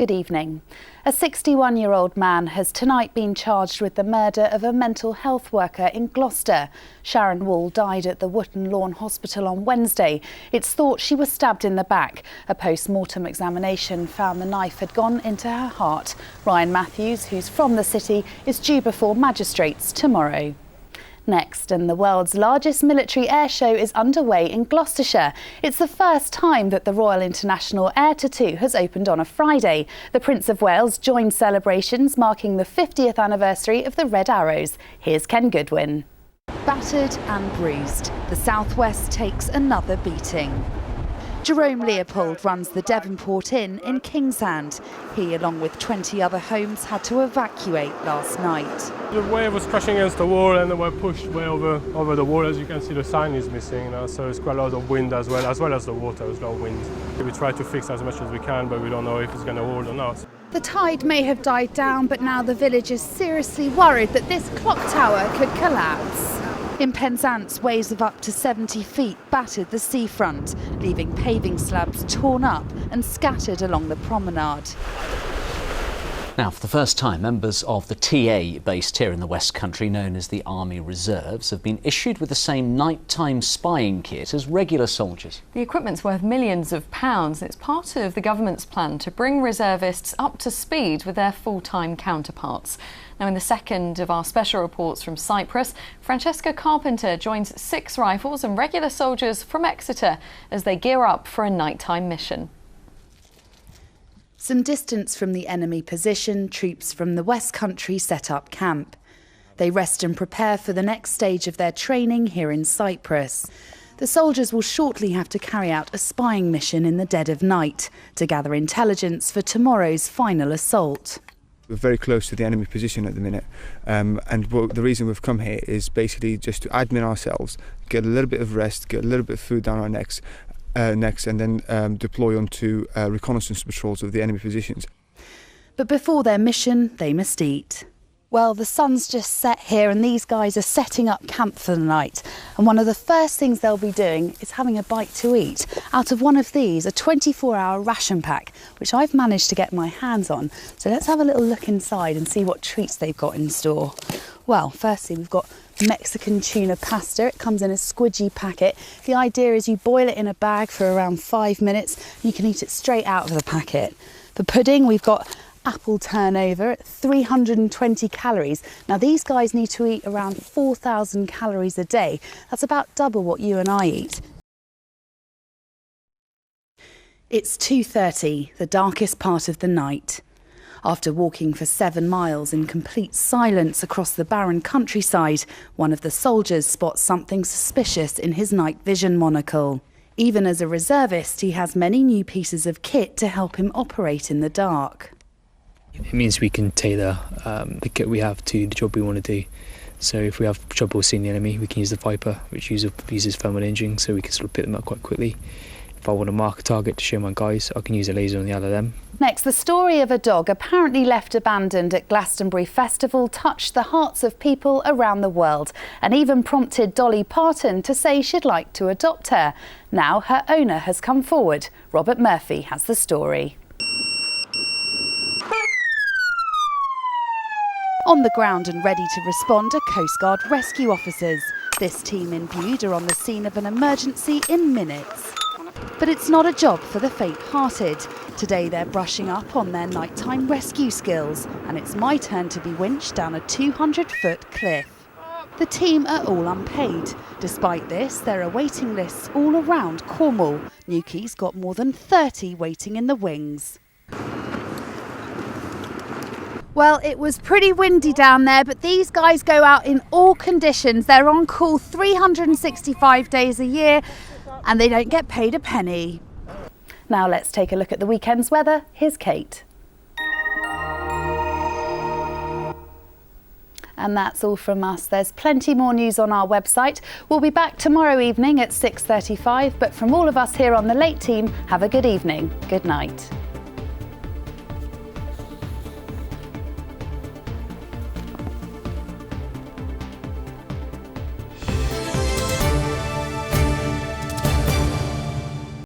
Good evening. A 61-year-old man has tonight been charged with the murder of a mental health worker in Gloucester. Sharon Wall died at the Wootton Lawn Hospital on Wednesday. It's thought she was stabbed in the back. A post-mortem examination found the knife had gone into her heart. Ryan Matthews, who's from the city, is due before magistrates tomorrow. Next, and the world's largest military air show is underway in Gloucestershire. It's the first time that the Royal International Air Tattoo has opened on a Friday. The Prince of Wales joined celebrations marking the 50th anniversary of the Red Arrows. Here's Ken Goodwin. Battered and bruised, the South West takes another beating. Jerome Leopold runs the Devonport Inn in Kingsand. He, along with 20 other homes, had to evacuate last night. The wave was crashing against the wall and they were pushed way over the wall. As you can see, the sign is missing, so it's quite a lot of wind as well as the water. There's a lot of wind. We try to fix as much as we can, but we don't know if it's going to hold or not. The tide may have died down, but now the village is seriously worried that this clock tower could collapse. In Penzance, waves of up to 70 feet battered the seafront, leaving paving slabs torn up and scattered along the promenade. Now, for the first time, members of the TA based here in the Westcountry, known as the Army Reserves, have been issued with the same nighttime spying kit as regular soldiers. The equipment's worth millions of pounds. It's part of the government's plan to bring reservists up to speed with their full-time counterparts. Now, in the second of our special reports from Cyprus, Francesca Carpenter joins 6 rifles and regular soldiers from Exeter as they gear up for a nighttime mission. Some distance from the enemy position, troops from the Westcountry set up camp. They rest and prepare for the next stage of their training here in Cyprus. The soldiers will shortly have to carry out a spying mission in the dead of night to gather intelligence for tomorrow's final assault. We're very close to the enemy position at the minute, and the reason we've come here is basically just to admin ourselves, get a little bit of rest, get a little bit of food down our necks, and then deploy onto reconnaissance patrols of the enemy positions. But before their mission, they must eat. Well, the sun's just set here and these guys are setting up camp for the night. And one of the first things they'll be doing is having a bite to eat out of one of these, a 24-hour ration pack, which I've managed to get my hands on. So let's have a little look inside and see what treats they've got in store. Well, firstly, we've got Mexican tuna pasta. It comes in a squidgy packet. The idea is you boil it in a bag for around 5 minutes. And you can eat it straight out of the packet. For pudding, we've got apple turnover at 320 calories. Now, these guys need to eat around 4,000 calories a day. That's about double what you and I eat. It's 2:30, the darkest part of the night. After walking for 7 miles in complete silence across the barren countryside, one of the soldiers spots something suspicious in his night vision monocle. Even as a reservist, he has many new pieces of kit to help him operate in the dark. It means we can tailor the kit we have to the job we want to do. So if we have trouble seeing the enemy, we can use the Viper, which uses thermal imaging, so we can sort of pick them up quite quickly. If I want to mark a target to show my guys, I can use a laser on the LLM. Next, the story of a dog apparently left abandoned at Glastonbury Festival touched the hearts of people around the world and even prompted Dolly Parton to say she'd like to adopt her. Now her owner has come forward. Robert Murphy has the story. On the ground and ready to respond are Coast Guard rescue officers. This team in Bude are on the scene of an emergency in minutes. But it's not a job for the faint-hearted. Today they're brushing up on their nighttime rescue skills, and it's my turn to be winched down a 200-foot cliff. The team are all unpaid. Despite this, there are waiting lists all around Cornwall. Newquay's got more than 30 waiting in the wings. Well, it was pretty windy down there, but these guys go out in all conditions. They're on call 365 days a year, and they don't get paid a penny. Now let's take a look at the weekend's weather. Here's Kate. And that's all from us. There's plenty more news on our website. We'll be back tomorrow evening at 6:35, but from all of us here on the Late Team, have a good evening. Good night.